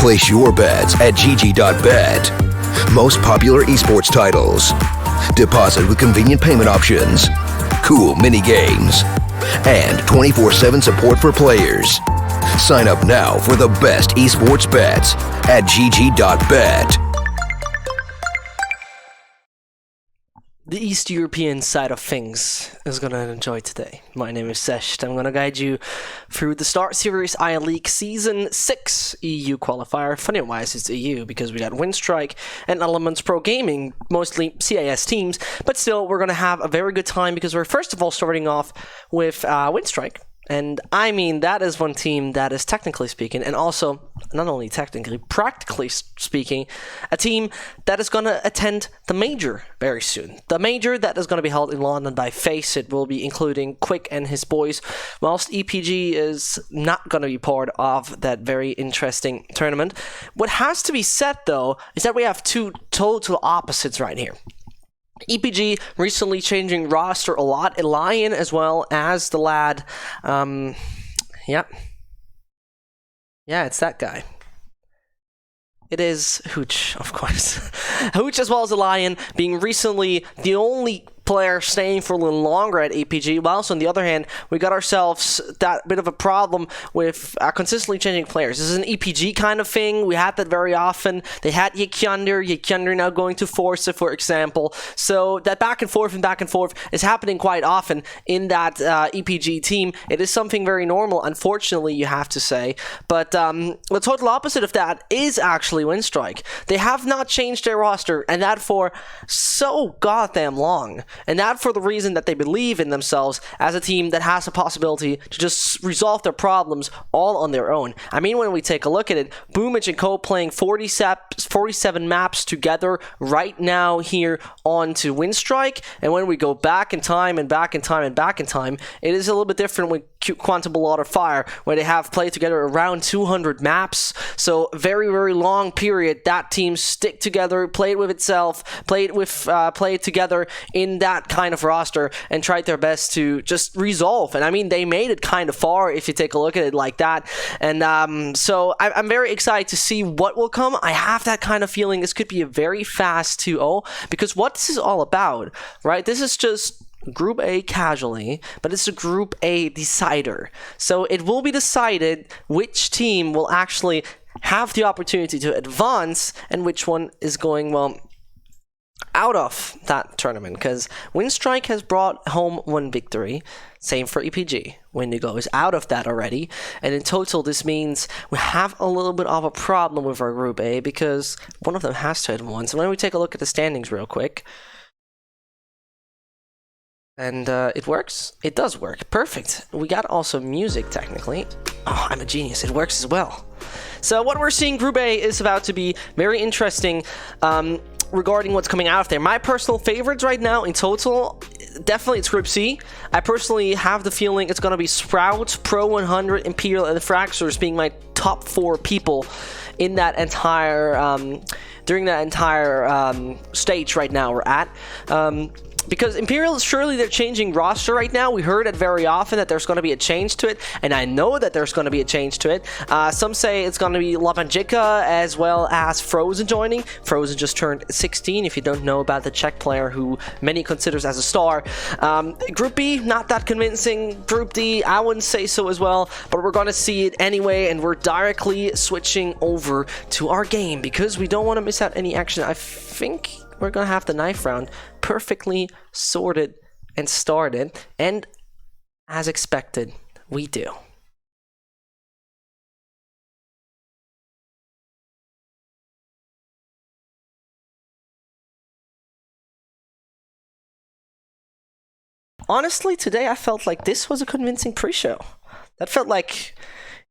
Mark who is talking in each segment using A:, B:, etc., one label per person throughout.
A: Place your bets at gg.bet. Most popular esports titles. Deposit with convenient payment options. Cool mini games. And 24/7 support for players. Sign up now for the best esports bets at gg.bet.
B: The East European side of things is going to enjoy today. My name is Sesh. I'm going to guide you through the StarSeries iLeague Season 6 EU Qualifier. Funny-wise, it's EU because we got Winstrike and Elements Pro Gaming, mostly CIS teams. But still, we're going to have a very good time because we're first of all starting off with Winstrike. And I mean, that is one team that is technically speaking, and also, not only technically, practically speaking, a team that is going to attend the major very soon. The major that is going to be held in London by FaCe. It will be including Quick and his boys, whilst EPG is not going to be part of that very interesting tournament. What has to be said, though, is that we have two total opposites right here. EPG recently changing roster a lot. Lion as well as the lad. Yeah, it's that guy. It is Hooch, of course. Hooch as well as the Lion being recently the only player staying for a little longer at EPG, whilst on the other hand, we got ourselves that bit of a problem with consistently changing players. This is an EPG kind of thing. We had that very often. They had Yikyander now going to Forza, for example. So that back and forth is happening quite often in that EPG team. It is something very normal, unfortunately, you have to say. But the total opposite of that is actually Winstrike. They have not changed their roster, and that for so goddamn long. And that for the reason that they believe in themselves as a team that has a possibility to just resolve their problems all on their own. I mean, when we take a look at it, Boomage and Co. playing 47 maps together right now here onto Winstrike. And when we go back in time, it is a little bit different with Quantum Blood of Fire, where they have played together around 200 maps. So very, very long period. That team stick together, played with itself, played together in that kind of roster and tried their best to just resolve. And I mean, they made it kind of far if you take a look at it like that. And so I'm very excited to see what will come. I have that kind of feeling this could be a very fast 2-0 because what this is all about, right? This is just Group A casually, but it's a Group A decider. So it will be decided which team will actually have the opportunity to advance and which one is going, well, out of that tournament, because Winstrike has brought home one victory. Same for EPG. Wendigo is out of that already, and in total this means we have a little bit of a problem with our Group A because one of them has to advance. And when we take a look at the standings real quick, and it works. It does work. Perfect. We got also music, technically. Oh, I'm a genius. It works as well. So what we're seeing, Group A is about to be very interesting regarding what's coming out of there. My personal favorites right now in total, definitely it's Group C. I personally have the feeling it's going to be Sprout, Pro 100, Imperial, and the Fraxers being my top 4 people in that entire, during that entire stage right now we're at. Because Imperial, surely they're changing roster right now. We heard it very often that there's going to be a change to it, and I know that there's going to be a change to it. Some say it's going to be Labanjika as well as Frozen joining. Frozen just turned 16, if you don't know about the Czech player who many considers as a star. Group B, not that convincing. Group D, I wouldn't say so as well, but we're going to see it anyway, and we're directly switching over to our game because we don't want to miss out any action. I think we're going to have the knife round perfectly sorted and started, and as expected, we do. Honestly, today I felt like this was a convincing pre-show. That felt like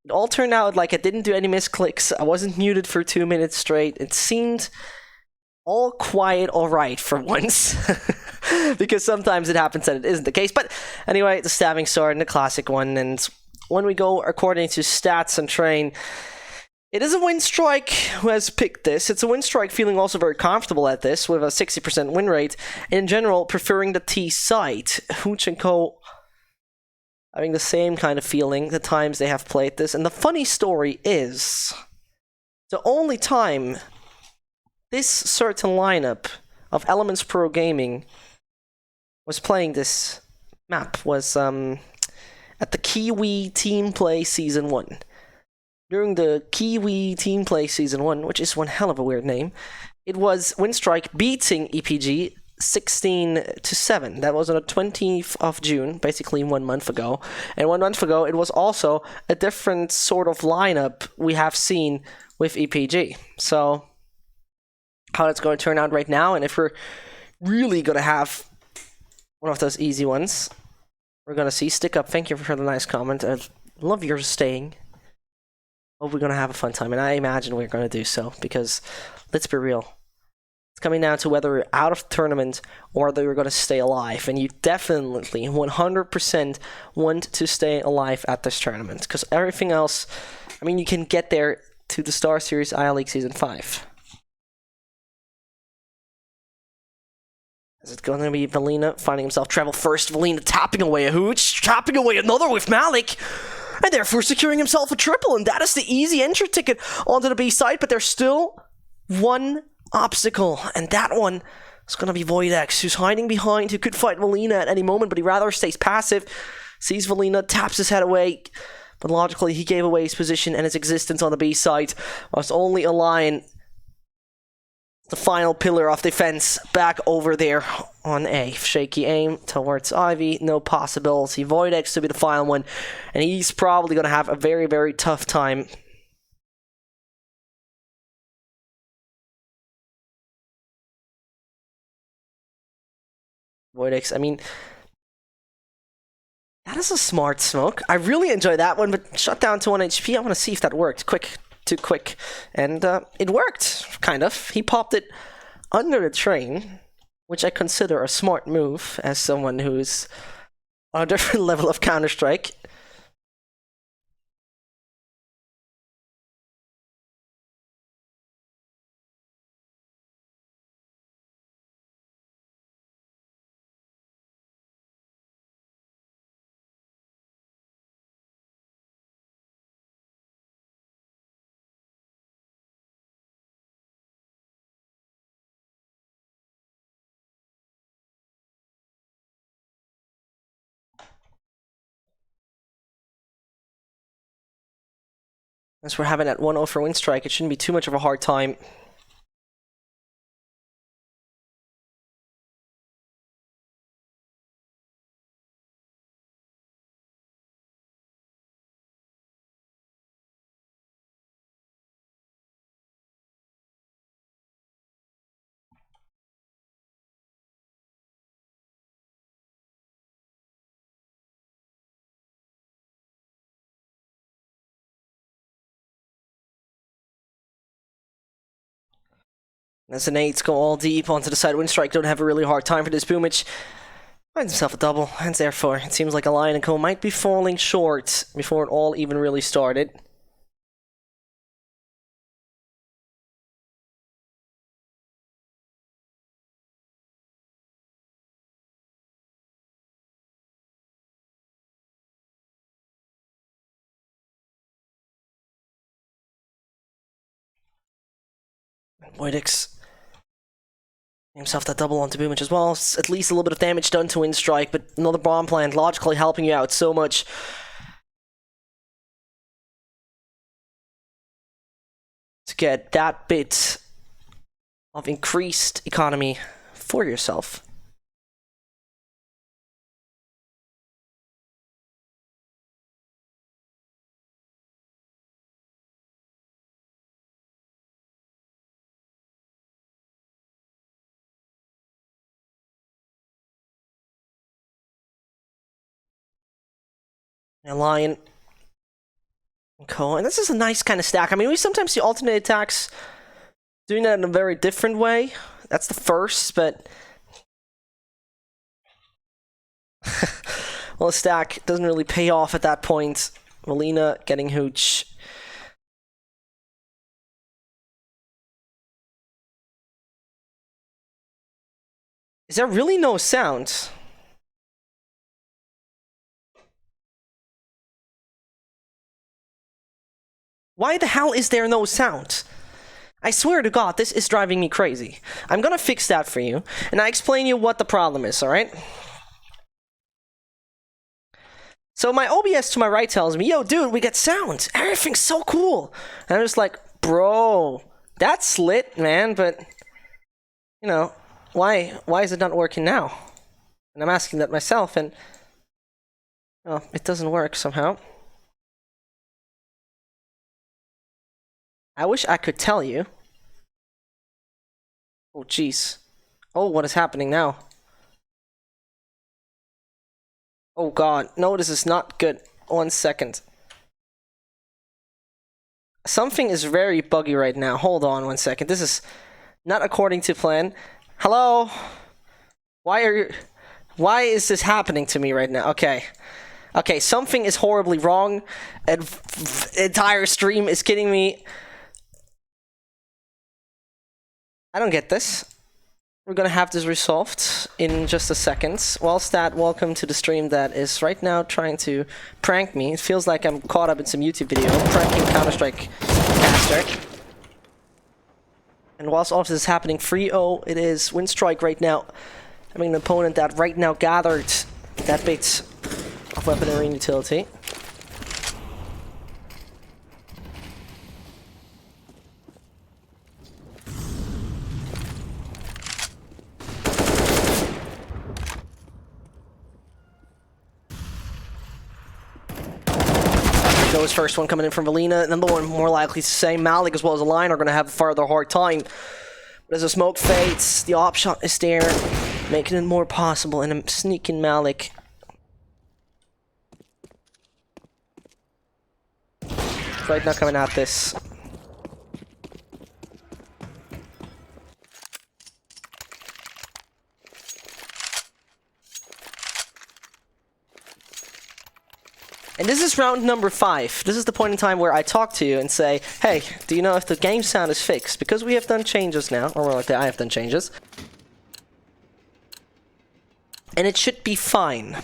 B: it all turned out like I didn't do any misclicks. I wasn't muted for 2 minutes straight. It seemed all quiet, all right for once. Because sometimes it happens that it isn't the case. But anyway, the stabbing started, the classic one. And when we go according to stats and train, it is a Winstrike who has picked this. It's a Winstrike feeling also very comfortable at this with a 60% win rate. In general, preferring the T site. Hooch and Co. having the same kind of feeling the times they have played this. And the funny story is, the only time this certain lineup of Elements Pro Gaming was playing this map was at the Kiwi Team Play Season 1. During the Kiwi Team Play Season 1, which is one hell of a weird name, it was Winstrike beating EPG 16-7. That was on the 20th of June, basically 1 month ago. And 1 month ago, it was also a different sort of lineup we have seen with EPG. So, how that's going to turn out right now, and if we're really going to have one of those easy ones, we're going to see. Stick Up, thank you for the nice comment. I love your staying. Hope we're going to have a fun time, and I imagine we're going to do so, because let's be real. It's coming down to whether we're out of the tournament or whether we're going to stay alive, and you definitely 100% want to stay alive at this tournament, because everything else, I mean, you can get there to the StarSeries I-League Season 5. Is it going to be Valina finding himself travel first? Valina tapping away a hooch, tapping away another with Malik, and therefore securing himself a triple, and that is the easy entry ticket onto the B side, but there's still one obstacle, and that one is going to be Voidex, who's hiding behind, who could fight Valina at any moment, but he rather stays passive, sees Valina, taps his head away, but logically he gave away his position and his existence on the B side, whilst only Lion, the final pillar of defense, back over there on A. Shaky aim towards Ivy, no possibility. Voidex to be the final one, and he's probably going to have a very, very tough time. Voidex, I mean, that is a smart smoke. I really enjoy that one, but shut down to 1 HP. I want to see if that worked. Too quick. And it worked, kind of. He popped it under the train, which I consider a smart move as someone who's on a different level of Counter-Strike. As we're having that 1-0 for Winstrike, it shouldn't be too much of a hard time. As the nades go all deep onto the side, Winstrike don't have a really hard time for this. Boomich finds himself a double, and therefore it seems like Lion & Co might be falling short before it all even really started. Voidex himself that double onto Boomich as well. At least a little bit of damage done to Winstrike, but another bomb plant logically helping you out so much. To get that bit of increased economy for yourself. And Lion & Co. And this is a nice kind of stack. I mean, we sometimes see alternate attacks doing that in a very different way. That's the first, but well, the stack doesn't really pay off at that point. Valina getting hooch. Is there really no sound? Why the hell is there no sound? I swear to God, this is driving me crazy. I'm gonna fix that for you, and I explain you what the problem is, alright? So my OBS to my right tells me, yo, dude, we get sound. Everything's so cool. And I'm just like, bro, that's lit, man, but, you know, why is it not working now? And I'm asking that myself, and, well, it doesn't work somehow. I wish I could tell you. Oh, jeez. Oh, what is happening now? Oh god, no, this is not good. 1 second. Something is very buggy right now. Hold on 1 second. This is not according to plan. Hello? Why is this happening to me right now? Okay. Okay, something is horribly wrong. And entire stream is kidding me. I don't get this. We're gonna have this resolved in just a second. Well, Stat, welcome to the stream that is right now trying to prank me. It feels like I'm caught up in some YouTube video, pranking Counter-Strike caster. And whilst all of this is happening, 3-0, it is Winstrike right now. Having an opponent that right now gathered that bit of weaponry and utility. Goes first one coming in from Valina. Number one, more likely to say Malik as well as a line are going to have a further hard time. But as the smoke fades, the op shot is there, making it more possible. And I'm sneaking Malik. Right now coming at this. And this is round number 5. This is the point in time where I talk to you and say, hey, do you know if the game sound is fixed? Because we have done changes now, or more like that, I have done changes. And it should be fine.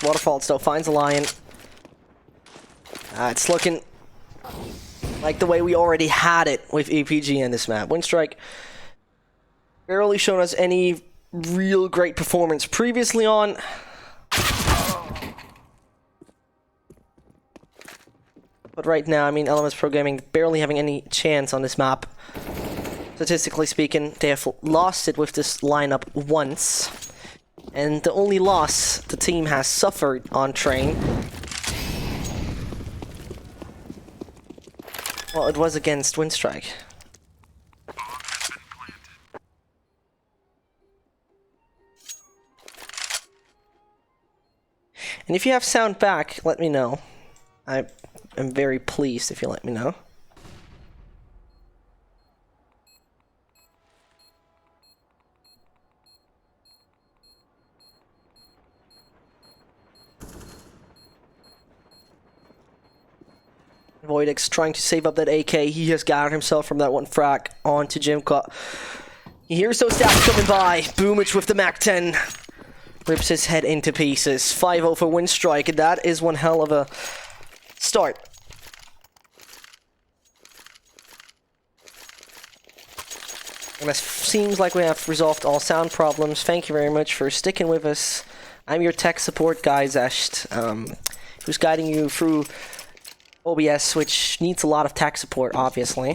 B: Waterfall still finds a lion. It's looking like the way we already had it with EPG in this map. Winstrike barely shown us any real great performance previously on. But right now, I mean, Elements Pro Gaming barely having any chance on this map. Statistically speaking, they have lost it with this lineup once. And the only loss the team has suffered on train, well, it was against Winstrike. And if you have sound back, let me know. I am very pleased if you let me know. Voidex trying to save up that AK. He has gathered himself from that one frag onto Jimka. He hears those stats coming by. Boomich with the MAC-10. Rips his head into pieces. 5-0 for Winstrike, and that is one hell of a start. And it seems like we have resolved all sound problems. Thank you very much for sticking with us. I'm your tech support guy, Zesht, who's guiding you through OBS, which needs a lot of tech support, obviously.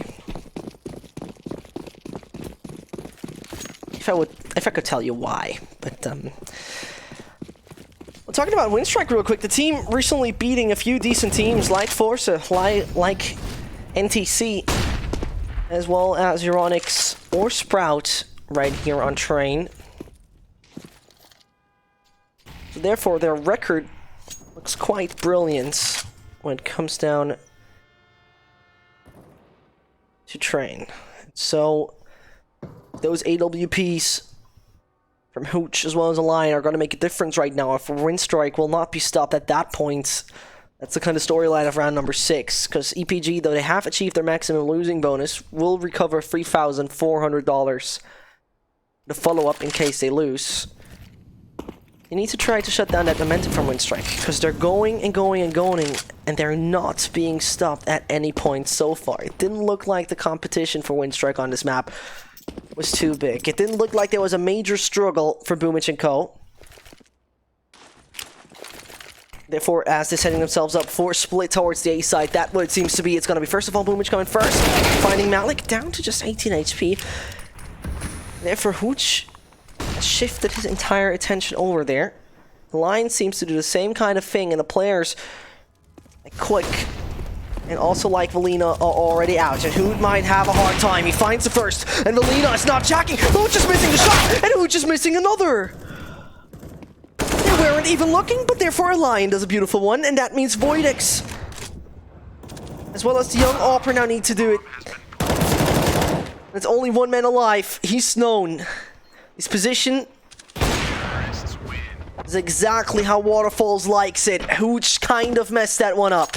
B: If I could tell you why, but well, talking about Winstrike real quick, the team recently beating a few decent teams like Forza, like NTC, as well as Euronics or Sprout right here on train. So therefore, their record looks quite brilliant when it comes down to train. So those AWPs from Hooch as well as Alliance are going to make a difference right now. If Winstrike will not be stopped at that point, That's the kind of storyline of round number 6, because EPG, though they have achieved their maximum losing bonus, will recover $3,400 to follow up in case they lose. You need to try to shut down that momentum from Winstrike, because they're going and going and going, and they're not being stopped at any point so far. It didn't look like the competition for Winstrike on this map was too big. It didn't look like there was a major struggle for Boomich and Co. Therefore, as they're setting themselves up for a split towards the A side, that's what it seems to be. It's going to be, first of all, Boomich coming first, finding Malik down to just 18 HP. Therefore, Hooch shifted his entire attention over there. The Lion seems to do the same kind of thing, and the players, like Quick and also like Valina, are already out. And Hoot might have a hard time. He finds the first, and Valina is not jacking. Hooch is missing the shot, and Hooch is missing another. They weren't even looking, but therefore a Lion does a beautiful one, and that means Voidex, as well as the young Opera, now need to do it. There's only one man alive. He's known. His position is exactly how Waterfalls likes it. Hooch kind of messed that one up.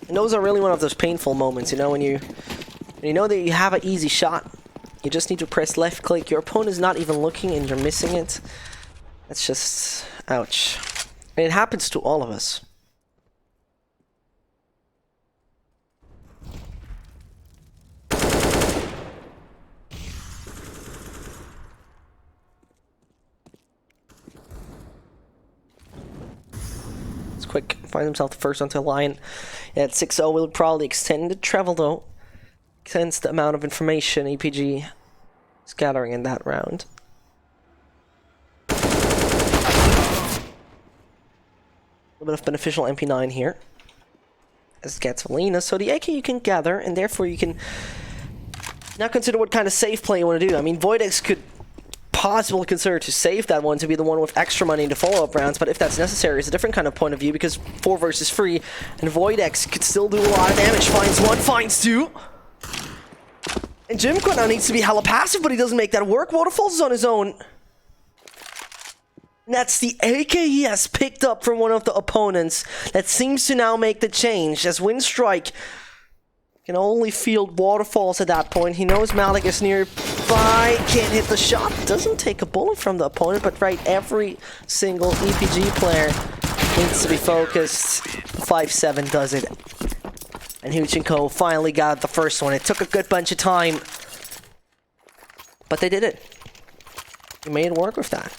B: And those are really one of those painful moments, you know, when you know that you have an easy shot. You just need to press left click. Your opponent's not even looking and you're missing it. That's just ouch. And it happens to all of us. Quick finds himself the first onto a Lion. At 6-0 will probably extend the travel though. Extends the amount of information EPG is gathering in that round. A little bit of beneficial MP9 here. As it gets Valina. So the AK you can gather, and therefore you can now consider what kind of safe play you want to do. I mean, Voidex could possibly consider to save that one to be the one with extra money in the follow-up rounds, but if that's necessary, it's a different kind of point of view, because 4 versus 3, and Voidex could still do a lot of damage. Finds 1, finds 2. And Jimco now needs to be hella passive, but he doesn't make that work. Waterfalls is on his own. And that's the AK he has picked up from one of the opponents that seems to now make the change, as Winstrike can only field Waterfalls at that point. He knows Malik is nearby, can't hit the shot, doesn't take a bullet from the opponent, but right, every single EPG player needs to be focused. 5-7 does it. And Hooch and Co. finally got the first one. It took a good bunch of time, but they did it. They made it work with that.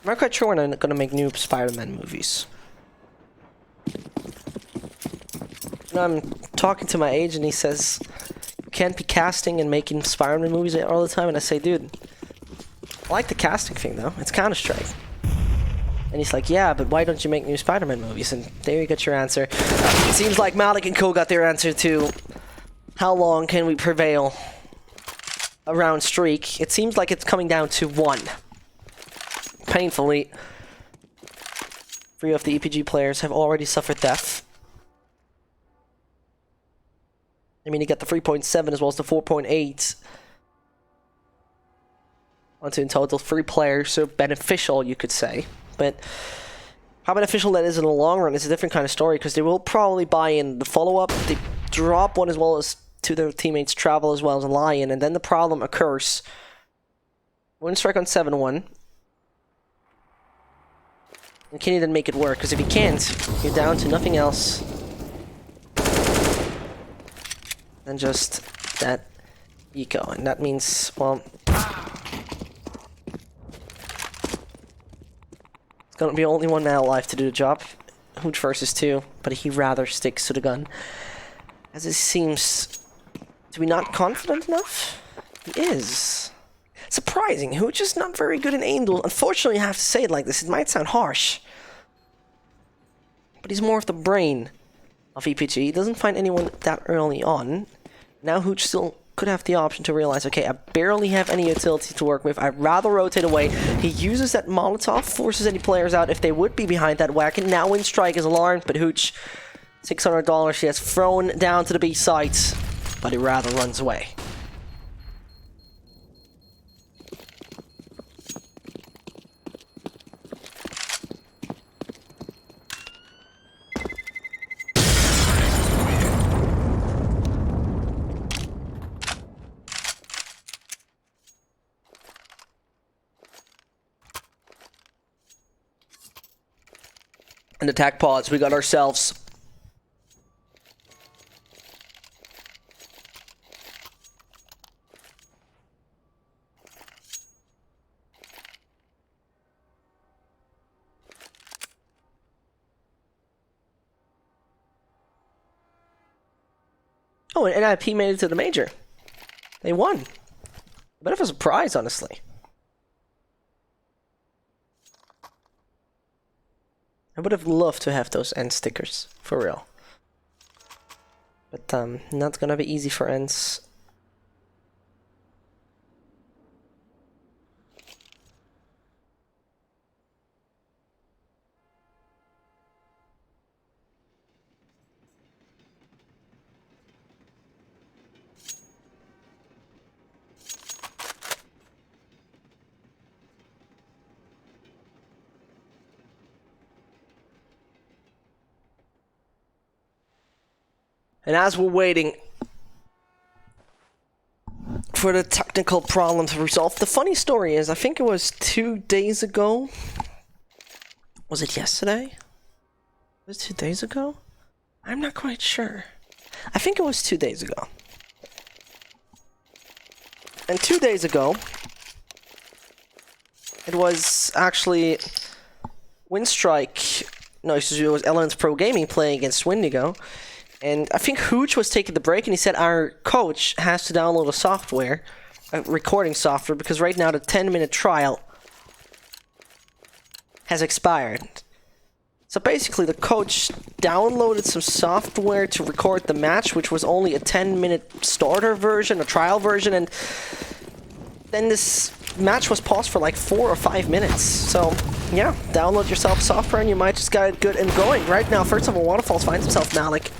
B: I'm not quite sure when I'm gonna make new Spider-Man movies. You know, I'm talking to my agent, he says, you can't be casting and making Spider-Man movies all the time, and I say, dude, I like the casting thing though, it's Counter-Strike. And he's like, yeah, but why don't you make new Spider-Man movies? And there you got your answer. It seems like Malik and Co. got their answer too. How long can we prevail a round streak? It seems like it's coming down to 1. Painfully, 3 of the EPG players have already suffered death. I mean, you got the 3.7 as well as the 4.8. Onto in total 3 players, so beneficial, you could say. But how beneficial that is in the long run is a different kind of story, because they will probably buy in the follow-up. They drop one as well as 2 of their teammates travel as well as a Lion, and then the problem occurs. Winstrike on 7-1. And can you then make it work? Because if you can't, you're down to nothing else than just that eco. And that means, well, it's gonna be only one man alive to do the job. Hooch versus 2, but he rather sticks to the gun, as it seems to be not confident enough. He is. Surprising, Hooch is not very good in aim duel. Unfortunately, I have to say it like this. It might sound harsh, but he's more of the brain of EPG. Doesn't find anyone that early on. Now Hooch still could have the option to realize, okay, I barely have any utility to work with. I'd rather rotate away. He uses that Molotov, forces any players out if they would be behind that wagon. Now Winstrike is alarmed, but Hooch, $600 he has thrown down to the B site, but he rather runs away. And attack pods, we got ourselves oh, and NIP made it to the major. They won. A bit of a surprise, honestly. I would have loved to have those end stickers, for real. But not gonna be easy for ends. And as we're waiting for the technical problem to resolve, the funny story is, I think it was 2 days ago. Was it yesterday? Was it 2 days ago? I'm not quite sure. I think it was 2 days ago. And 2 days ago, it was actually Winstrike. No, it was Elements Pro Gaming playing against Windigo. And I think Hooch was taking the break, and he said our coach has to download a software, a recording software, because right now the 10-minute trial has expired. So basically the coach downloaded some software to record the match, which was only a 10-minute starter version, a trial version, and then this match was paused for like 4 or 5 minutes. So yeah, download yourself software and you might just get it good and going. Right now, first of all, Waterfalls finds himself Malik.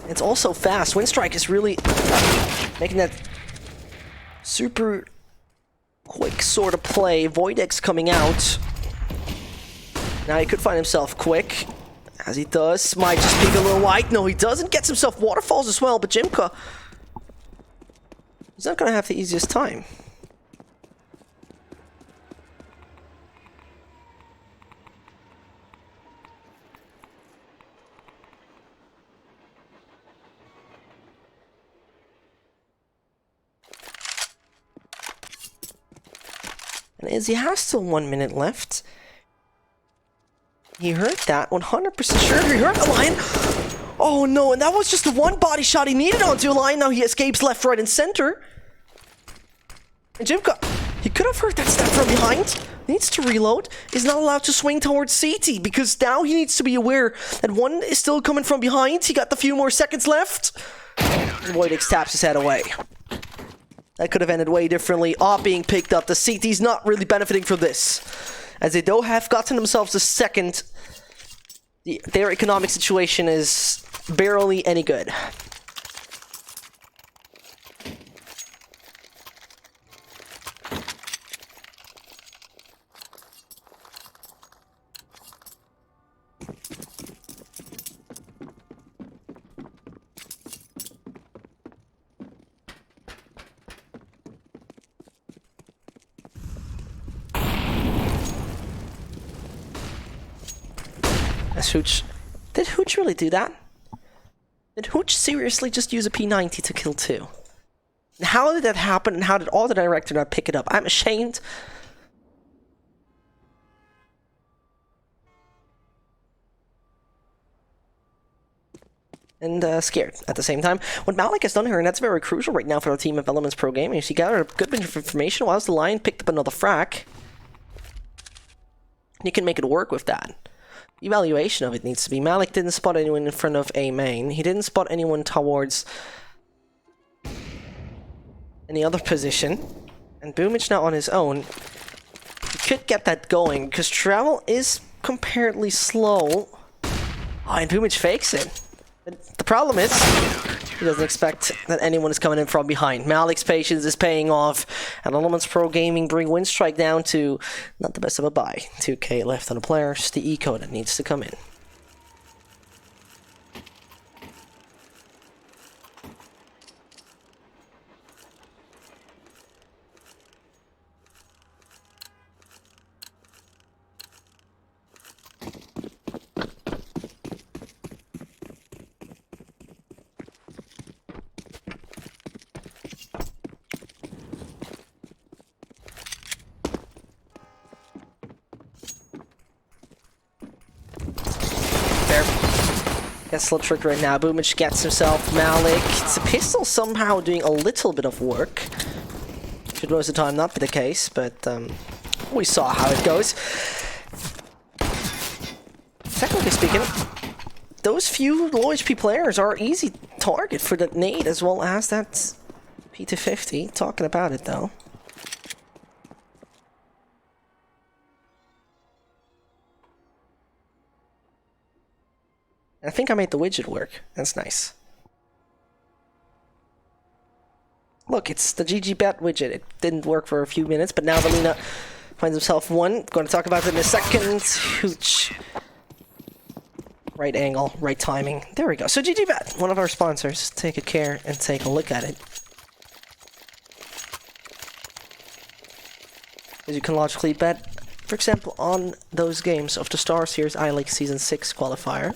B: It's also fast. Winstrike is really making that super quick sort of play. Voidex coming out. Now he could find himself quick, as he does. Might just peek a little wide. No, he doesn't. Gets himself Waterfalls as well, but Jimka, he's not going to have the easiest time. And as he has still 1 minute left, he heard that, 100% sure he heard the Lion. Oh no, and that was just the one body shot he needed onto Lion. Now he escapes left, right, and center. And Jimka, he could have heard that step from behind. Needs to reload. Is not allowed to swing towards CT, because now he needs to be aware that one is still coming from behind. He got the few more seconds left. And Voidex taps his head away. That could have ended way differently. Being picked up. The CT's not really benefiting from this, as they do have gotten themselves a second. Their economic situation is barely any good. Hooch. Did Hooch really do that? Did Hooch seriously just use a P90 to kill 2? And how did that happen, and how did all the director not pick it up? I'm ashamed. And scared at the same time. What Malik has done here, and that's very crucial right now for the team of Elements Pro Gaming, is he gathered a good bit of information whilst the Lion picked up another frack. You can make it work with that. evaluation of it needs to be. Malik didn't spot anyone in front of A main. He didn't spot anyone towards any other position. And Boomich now on his own. He could get that going, because travel is comparatively slow. Oh, and Boomich fakes it. But the problem is, he doesn't expect that anyone is coming in from behind. Malik's patience is paying off, and Elements Pro Gaming bring Winstrike down to not the best of a buy. 2k left on the player, just the eco that needs to come in. Gets a little tricked right now. Boomich gets himself Malik. It's a pistol somehow doing a little bit of work. Should most of the time not be the case, but we saw how it goes. Technically speaking, those few low HP players are easy target for that nade as well as that P250. Talking about it though. I think I made the widget work. That's nice. Look, it's the GG bet widget. It didn't work for a few minutes, but now Valina finds himself one. Going to talk about it in a second. Hooch. Right angle, right timing. There we go. So GG bet, one of our sponsors. Take a care and take a look at it. As you can logically bet, for example, on those games of the StarSeries I-League Season 6 qualifier.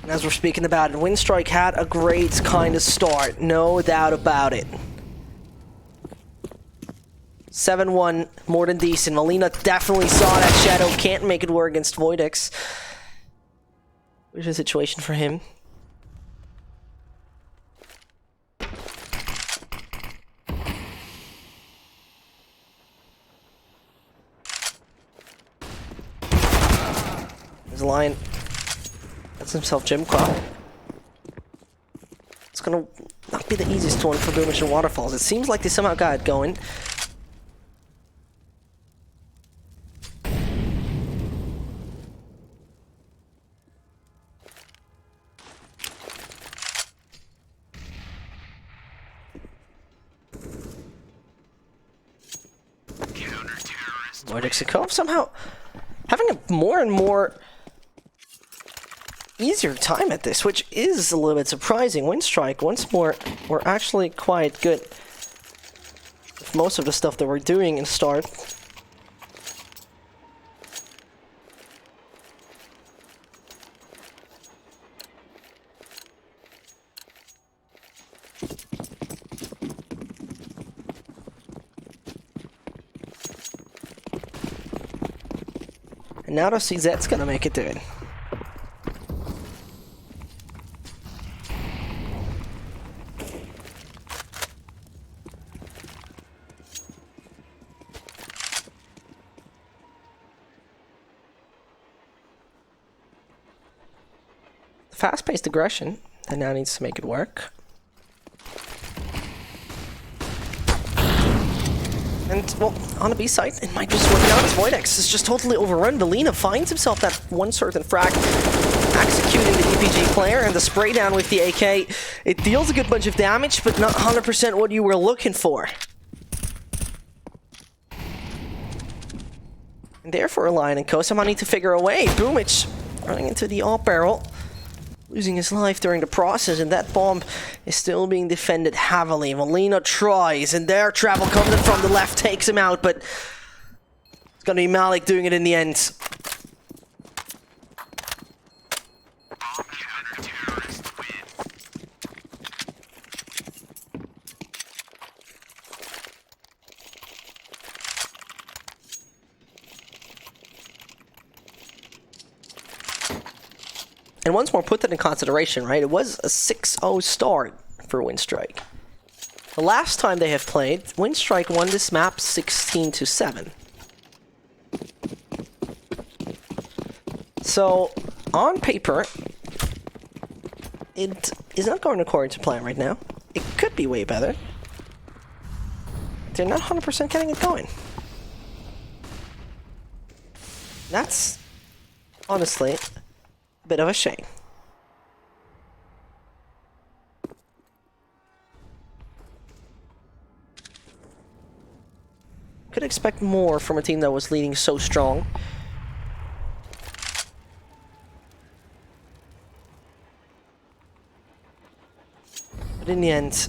B: As we're speaking about it, Winstrike had a great kind of start, no doubt about it. 7-1, more than decent. Valina definitely saw that shadow, can't make it work against Voidex. Which is a situation for him. There's a Lion. That's himself Gym Claw. It's gonna not be the easiest one for Boomich and Waterfalls. It seems like they somehow got it going. Voidex and Cove somehow having a more and more easier time at this, which is a little bit surprising. Winstrike, once more, we're actually quite good with most of the stuff that we're doing in start. And now the CZ's gonna make it do it. Fast-paced aggression that now needs to make it work. And, well, on the B side, it might just work out as Voidex is just totally overrun. Valina finds himself that one certain frag, executing the EPG player, and the spray down with the AK. It deals a good bunch of damage, but not 100% what you were looking for. And therefore, Lion and Co. somehow need to figure a way. Boomich running into the AWP barrel, losing his life during the process, and that bomb is still being defended heavily. Valina tries, and their travel coming from the left takes him out, but it's gonna be Malik doing it in the end. And once more, put that in consideration, right? It was a 6-0 start for Winstrike. The last time they have played, Winstrike won this map 16-7. So, on paper, it is not going according to plan right now. It could be way better. They're not 100% getting it going. That's, honestly, a bit of a shame. Could expect more from a team that was leading so strong. But in the end,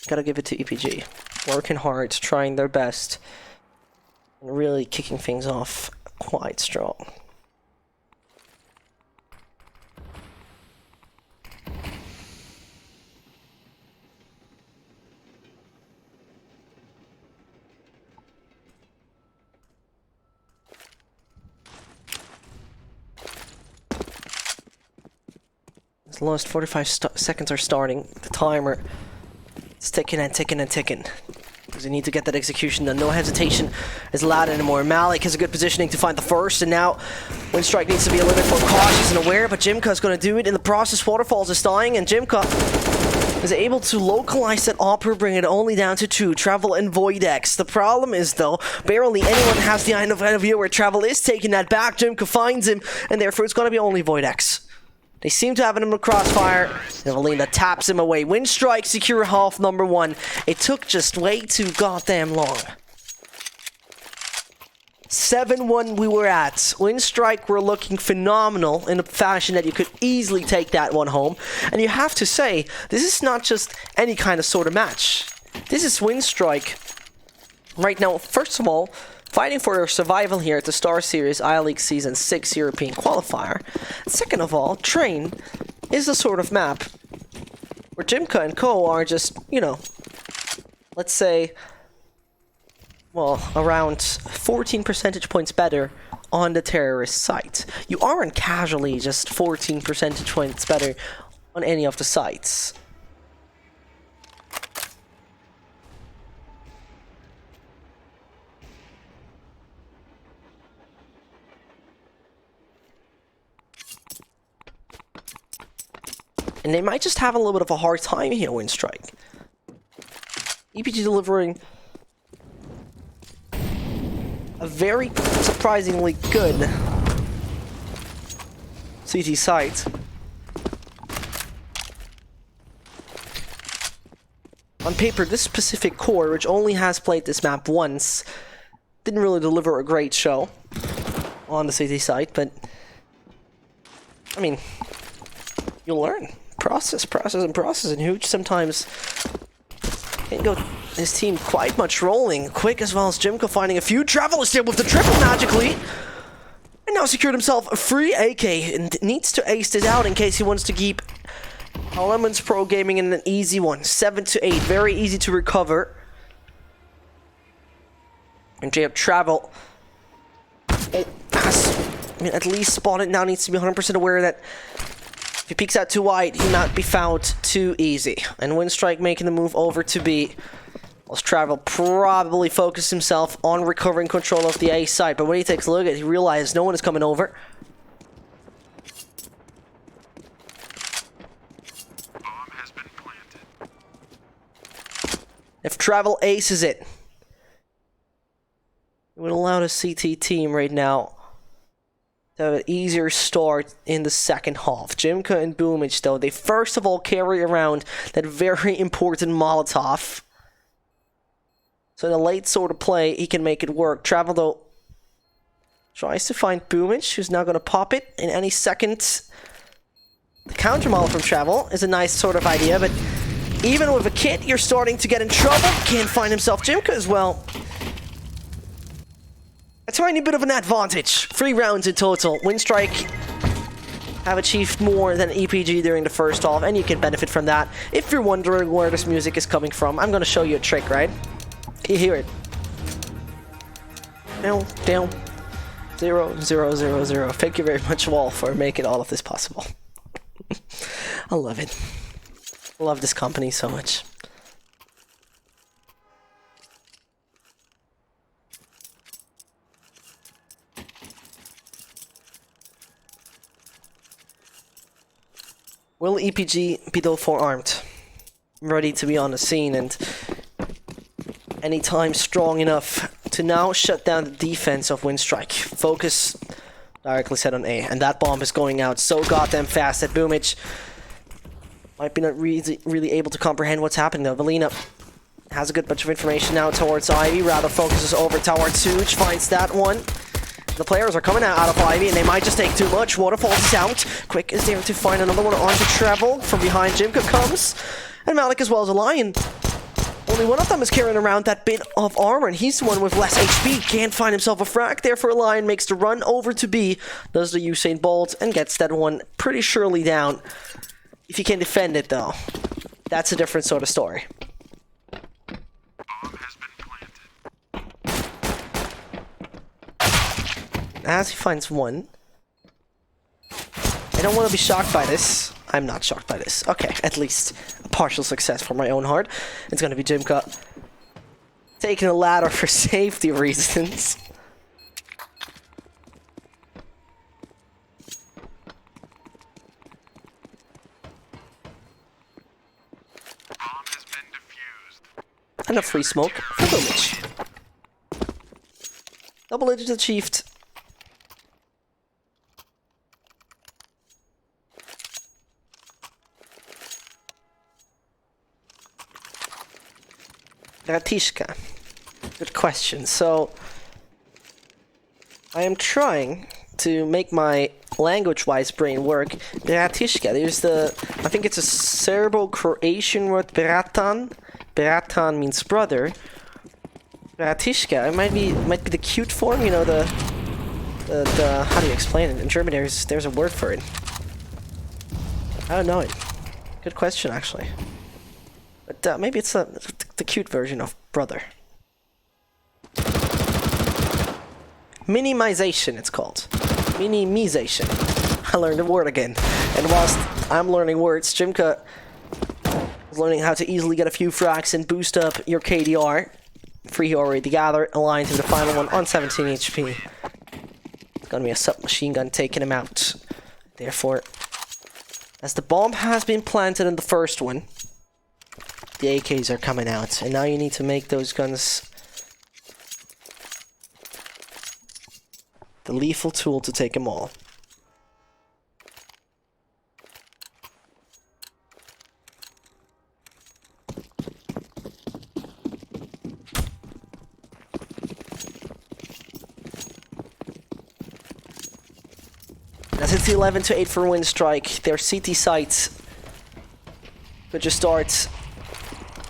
B: gotta give it to EPG. Working hard, trying their best, and really kicking things off quite strong. The last 45 seconds are starting. The timer is ticking and ticking and ticking. Because you need to get that execution done. No hesitation is allowed anymore. Malik has a good positioning to find the first, and now Winstrike needs to be a little bit more cautious and aware, but Jimka is going to do it. In the process, Waterfalls is dying, and Jimka is able to localize that Opera, bring it only down to 2, Travel and Voidex. The problem is, though, barely anyone has the line of view where Travel is taking that back. Jimka finds him, and therefore it's going to be only Voidex. They seem to have him in the crossfire. Evelina taps him away. Winstrike secure half number 1. It took just way too goddamn long. 7-1 we were at. Winstrike were looking phenomenal in a fashion that you could easily take that one home. And you have to say, this is not just any kind of sort of match. This is Winstrike right now, first of all, fighting for their survival here at the StarSeries I-League Season 6 European Qualifier. Second of all, Train is the sort of map where Jimka and co are just, you know, let's say, well, around 14 percentage points better on the terrorist site. You aren't casually just 14 percentage points better on any of the sites. And they might just have a little bit of a hard time here, Winstrike. EPG delivering a very surprisingly good CT site. On paper, this specific core, which only has played this map once, didn't really deliver a great show on the CT site, but I mean, you'll learn. Process, and Hooch sometimes can't go his team quite much rolling. Quick as well as Jimka finding a few. Travel is there with the triple magically. And now secured himself a free AK and needs to ace this out in case he wants to keep Elements Pro Gaming in an easy one. 7-8, very easy to recover. And JF Travel has, I mean, at least spotted, now needs to be 100% aware that if he peeks out too wide, he might be found too easy. And Winstrike making the move over to B. Whilst Travel probably focused himself on recovering control of the A side. But when he takes a look at it, he realizes no one is coming over.
C: Bomb has been planted.
B: If Travel aces it, it would allow the CT team right now to have an easier start in the second half. Jimka and Boomage, though, they first of all carry around that very important Molotov. So in a late sort of play, he can make it work. Travel, though, tries to find Boomage, who's now going to pop it in any second. The counter model from Travel is a nice sort of idea, but even with a kit, you're starting to get in trouble. Can't find himself Jimka as well. A tiny bit of an advantage. 3 rounds in total. Winstrike have achieved more than EPG during the first half, and you can benefit from that. If you're wondering where this music is coming from, I'm going to show you a trick, right? You hear it. Down, down. 0, 0, 0, 0. Thank you very much, Wall, for making all of this possible. I love it. I love this company so much. Will EPG be though forearmed? Ready to be on the scene and anytime strong enough to now shut down the defense of Winstrike. Focus directly set on A, and that bomb is going out so goddamn fast that Boomich might be not really able to comprehend what's happening though. Valina has a good bunch of information now towards Ivy, rather focuses over towards Suj, finds that one. The players are coming out of Ivy and they might just take too much. Waterfall is out. Quick is there to find another one on to travel. From behind Jimka comes. And Malik as well as a Lion. Only one of them is carrying around that bit of armor, and he's the one with less HP. Can't find himself a frag there for a Lion. Makes the run over to B. Does the Usain Bolt and gets that one pretty surely down. If he can defend it though, that's a different sort of story.
C: Bomb has been planted.
B: As he finds one. I don't want to be shocked by this. I'm not shocked by this. Okay, at least a partial success for my own heart. It's going to be Jimka taking a ladder for safety reasons.
C: Bomb has been defused.
B: And a free smoke for Village. Double digits achieved. Ratishka. Good question. So, I am trying to make my language-wise brain work. Ratishka, there's the... I think it's a Serbo-Croatian word, Bratan. Bratan means brother. Ratishka, it might be the cute form, you know, the how do you explain it? In German there's a word for it. I don't know it. Good question, actually. But maybe it's the cute version of brother. Minimization, it's called. Minimization. I learned a word again. And whilst I'm learning words, Jimka is learning how to easily get a few frags and boost up your KDR. Free already gathered, aligned to the final one on 17 HP. It's gonna be a submachine gun taking him out. Therefore, as the bomb has been planted in the first one, the AKs are coming out, and now you need to make those guns the lethal tool to take them all. As it's 11-8 for Winstrike, their CT sights could just start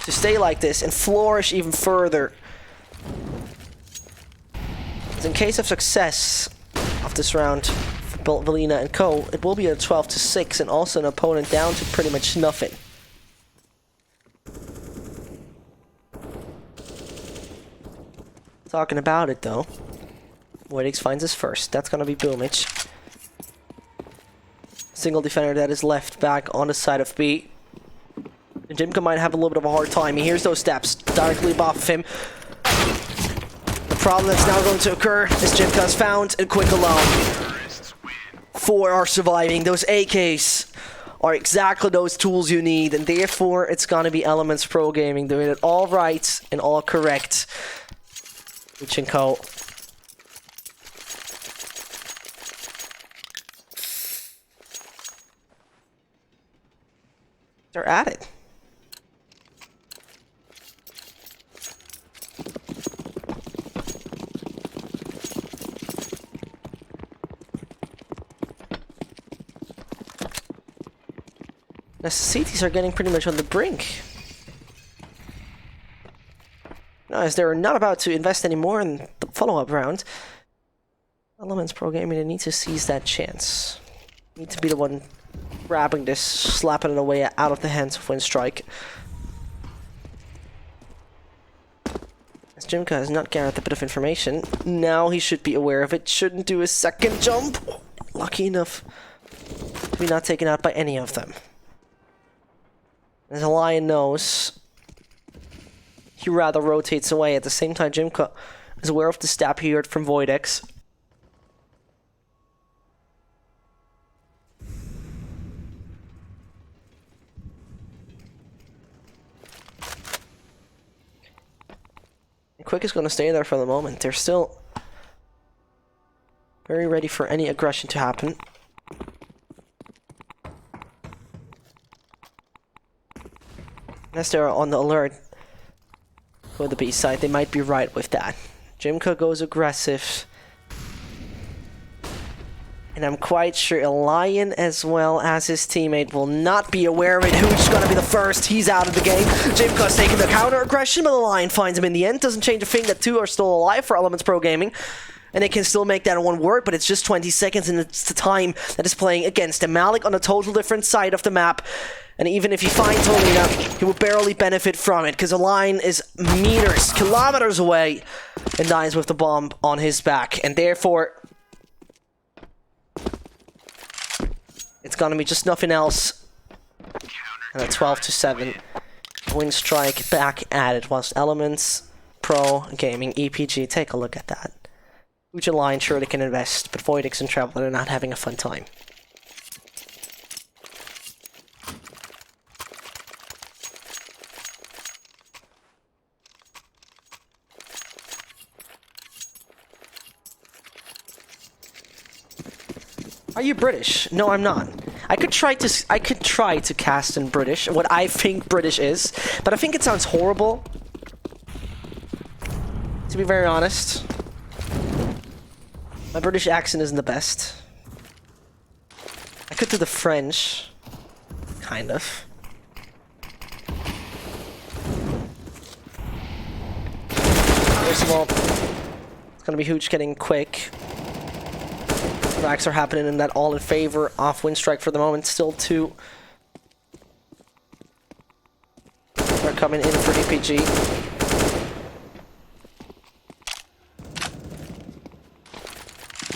B: to stay like this and flourish even further. As in case of success of this round for Valina and co, it will be a 12-6 and also an opponent down to pretty much nothing. Talking about it though, Woodix finds us first. That's gonna be Boomich. Single defender that is left back on the side of B. And Jimka might have a little bit of a hard time. He hears those steps directly above him. The problem that's now going to occur is Jimka is found and quick alone. 4 are surviving. Those AKs are exactly those tools you need, and therefore it's gonna be Elements Pro Gaming doing it all right and all correct. Uchenko. They're at it. Necessities are getting pretty much on the brink. Now, as they're not about to invest anymore in the follow-up round, Elements Pro Gaming, they need to seize that chance. Need to be the one grabbing this, slapping it away out of the hands of Winstrike. As Jimka has not gathered a bit of information, now he should be aware of it. Shouldn't do a second jump. Lucky enough to be not taken out by any of them. As Lion knows, he rather rotates away. At the same time, Jimka is aware of the stab he heard from Voidex. Quick is going to stay there for the moment. They're still very ready for any aggression to happen. As they're on the alert for the B side, they might be right with that. Jimka goes aggressive. And I'm quite sure Lion, as well as his teammate, will not be aware of it. Who's going to be the first? He's out of the game. Jimka's taking the counter aggression, but the Lion finds him in the end. Doesn't change a thing that two are still alive for Elements Pro Gaming. And they can still make that one work, but it's just 20 seconds, and it's the time that is playing against him. Malik on a total different side of the map. And even if he finds Olina, he will barely benefit from it, because the Lion is meters, kilometers away, and dies with the bomb on his back. And therefore, it's gonna be just nothing else. And at 12-7, Winstrike back at it, whilst Elements Pro Gaming EPG, take a look at that. Uja Line surely can invest, but Voidix and Traveler are not having a fun time. Are you British? No, I'm not. I could try to cast in British, what I think British is, but I think it sounds horrible. To be very honest. My British accent isn't the best. I could do the French. Kind of. First of all, it's gonna be huge getting quick. Racks are happening, and that all in favor of Winstrike for the moment. Still two. They're coming in for EPG.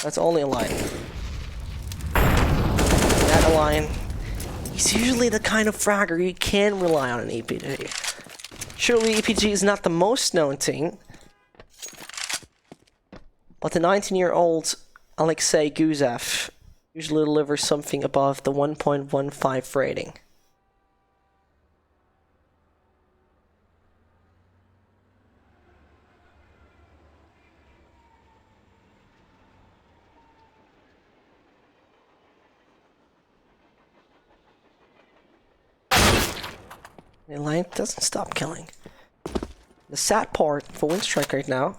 B: That's only a line. That a line. He's usually the kind of fragger you can rely on in EPG. Surely EPG is not the most known team, but the 19-year-old Alexei Guzev usually delivers something above the 1.15 rating. The line doesn't stop killing. The sad part for Winstrike right now,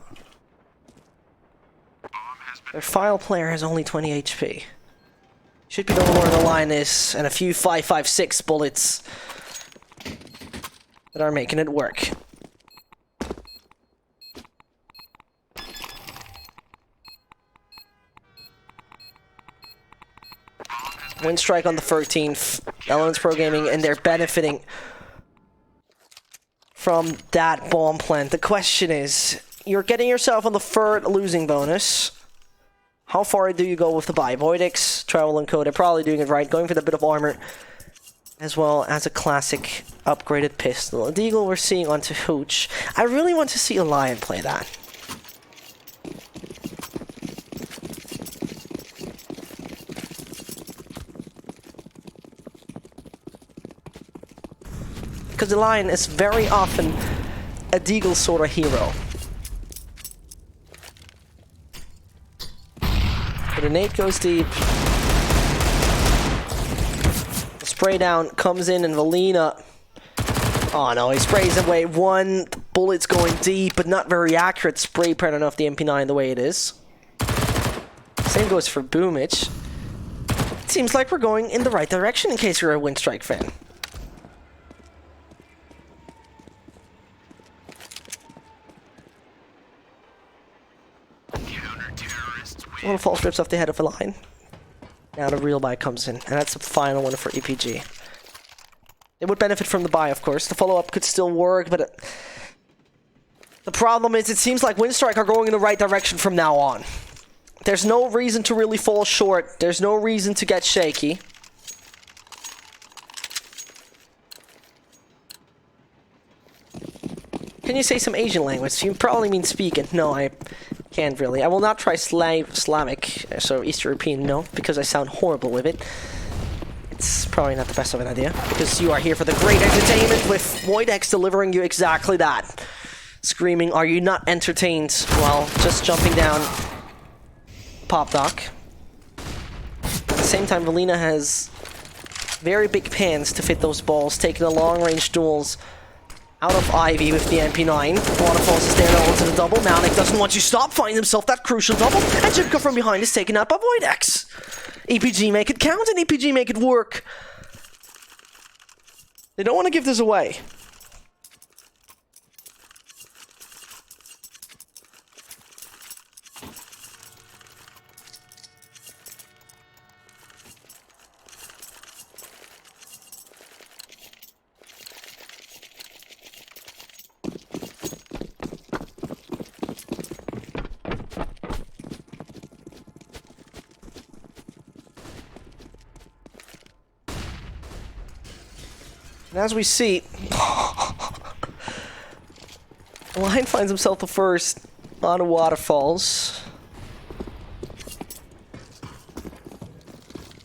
B: their file player has only 20 HP. Should be knowing where the line is, and a few 5.56 bullets that are making it work. Winstrike on the 13th, Elements Pro Gaming, and they're benefiting from that bomb plant. The question is, you're getting yourself on the third losing bonus. How far do you go with the buy? Voidix, Travel and Co, they're probably doing it right, going for the bit of armor, as well as a classic upgraded pistol. A Deagle we're seeing onto Hooch. I really want to see a Lion play that. Because the Lion is very often a Deagle sort of hero. The grenade goes deep. The spray down comes in, and Valina. Oh no, he sprays away one. The bullet's going deep, but not very accurate. Spray pattern off the MP9 the way it is. Same goes for Boomich. It seems like we're going in the right direction in case you're a Winstrike fan. One false grips off the head of the line. Now the real buy comes in, and that's the final one for EPG. It would benefit from the buy, of course. The follow-up could still work, but The problem is, it seems like Winstrike are going in the right direction from now on. There's no reason to really fall short. There's no reason to get shaky. Can you say some Asian language? You probably mean speaking. No, I can't really. I will not try Slavic, so East European, no, because I sound horrible with it. It's probably not the best of an idea, because you are here for the great entertainment with Voidex delivering you exactly that. Screaming, are you not entertained? While just jumping down Pop Doc. At the same time, Valina has very big pans to fit those balls, taking the long-range duels out of Ivy with the MP9. Waterfalls is there now onto the double. Malik doesn't want to stop, finds himself that crucial double, and Jimka from behind is taken out by Voidex. EPG make it count, and EPG make it work. They don't want to give this away. And as we see, Lion finds himself the first on the waterfalls.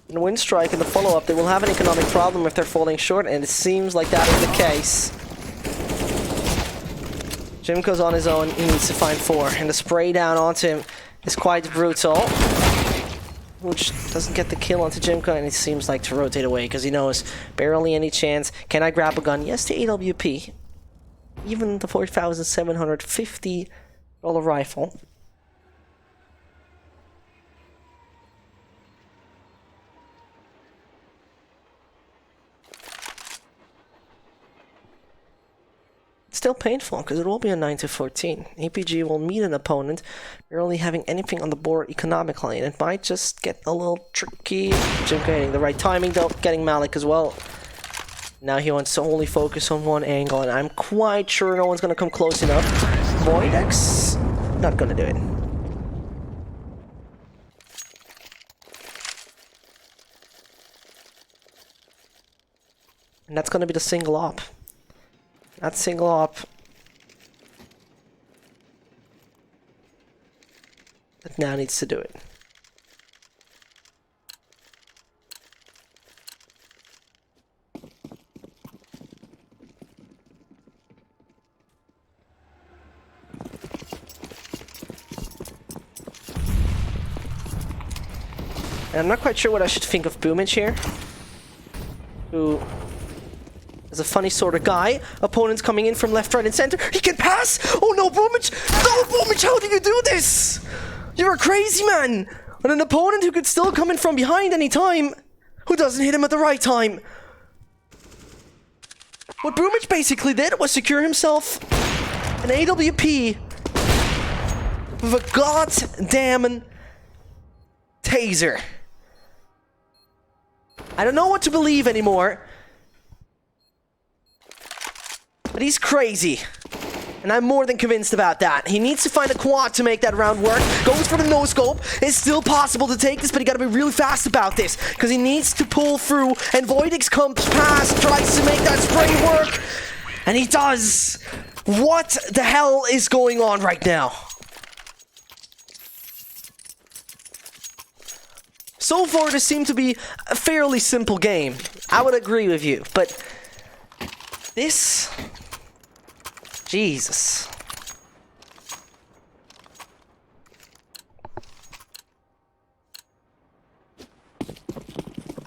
B: And Winstrike in the follow-up, they will have an economic problem if they're falling short, and it seems like that is the case. Jimko's on his own, he needs to find 4, and the spray down onto him is quite brutal. Which doesn't get the kill onto Jimko, and it seems like to rotate away because he knows barely any chance. Can I grab a gun? Yes, the AWP. Even the $4,750 rifle. Still painful because it will be a 9-14. EPG will meet an opponent barely having anything on the board economically, and it might just get a little tricky. Jimko hitting the right timing though, getting Malik as well. Now he wants to only focus on one angle, and I'm quite sure no one's gonna come close enough. Voidex, not gonna do it. And that's gonna be the single op. That single op that now needs to do it. And I'm not quite sure what I should think of Boomage here, who is a funny sort of guy. Opponents coming in from left, right, and center. He can pass! Oh no, Boomage! No, Boomage, how do you do this? You're a crazy man! And an opponent who could still come in from behind any time, who doesn't hit him at the right time. What Boomage basically did was secure himself an AWP with a goddamn taser. I don't know what to believe anymore. But he's crazy. And I'm more than convinced about that. He needs to find a quad to make that round work. Goes for the no-scope. It's still possible to take this, but he gotta be really fast about this. Because he needs to pull through. And Voidex comes past, tries to make that spray work. And he does. What the hell is going on right now? So far, this seemed to be a fairly simple game. I would agree with you, but this... Jesus.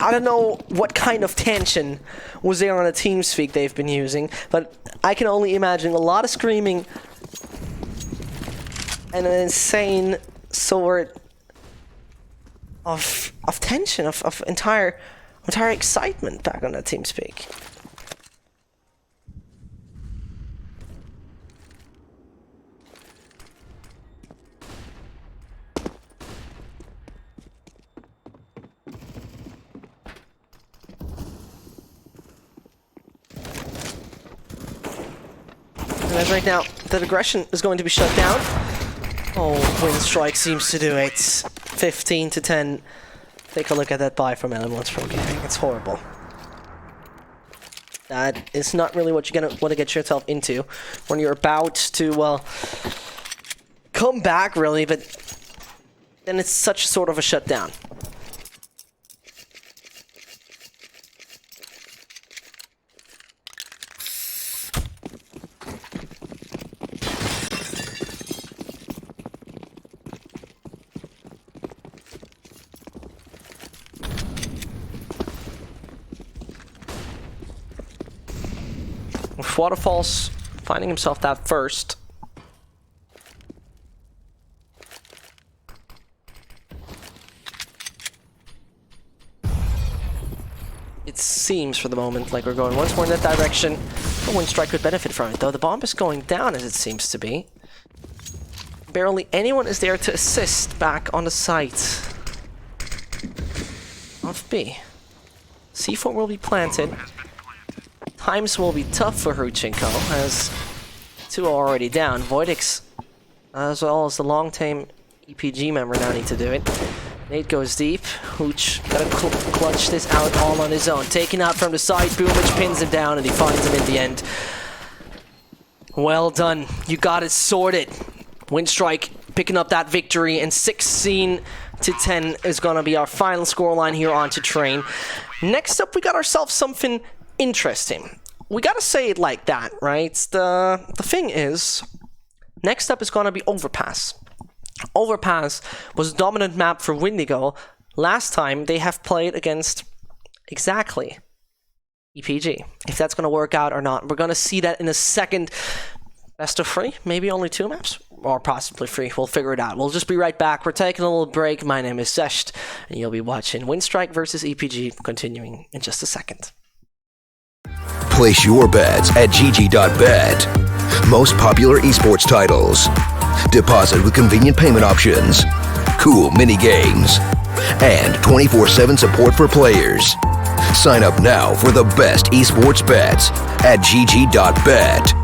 B: I don't know what kind of tension was there on the TeamSpeak they've been using, but I can only imagine a lot of screaming and an insane sort of tension, of entire excitement back on that TeamSpeak. As right now, that aggression is going to be shut down. Oh, Winstrike seems to do it. 15 to 10. Take a look at that buy from Elements Pro Gaming. It's horrible. That is not really what you're gonna want to get yourself into when you're about to, well, come back, really, but then it's such sort of a shutdown. With Waterfalls finding himself that first. It seems for the moment like we're going once more in that direction. The Winstrike could benefit from it, though. The bomb is going down as it seems to be. Barely anyone is there to assist back on the site of B. C4 will be planted. Times will be tough for Hruchenko, as two are already down. Voidix, as well as the long-time EPG member, now need to do it. Nate goes deep. Hooch gotta clutch this out all on his own. Taken out from the side, Boom, which pins him down, and he finds him in the end. Well done. You got it sorted. Winstrike picking up that victory, and 16 to 10 is gonna be our final scoreline here on To Train. Next up, we got ourselves something interesting. We gotta say it like that, right? The thing is, next up is gonna be Overpass. Overpass was a dominant map for Windigo. Last time they have played against exactly EPG. If that's gonna work out or not, we're gonna see that in a second. Best of 3, maybe only 2 maps, or possibly 3. We'll figure it out. We'll just be right back. We're taking a little break. My name is Zesht, and you'll be watching Winstrike versus EPG, continuing in just a second.
A: Place your bets at gg.bet. Most popular esports titles. Deposit with convenient payment options. Cool mini games. And 24/7 support for players. Sign up now for the best esports bets at gg.bet.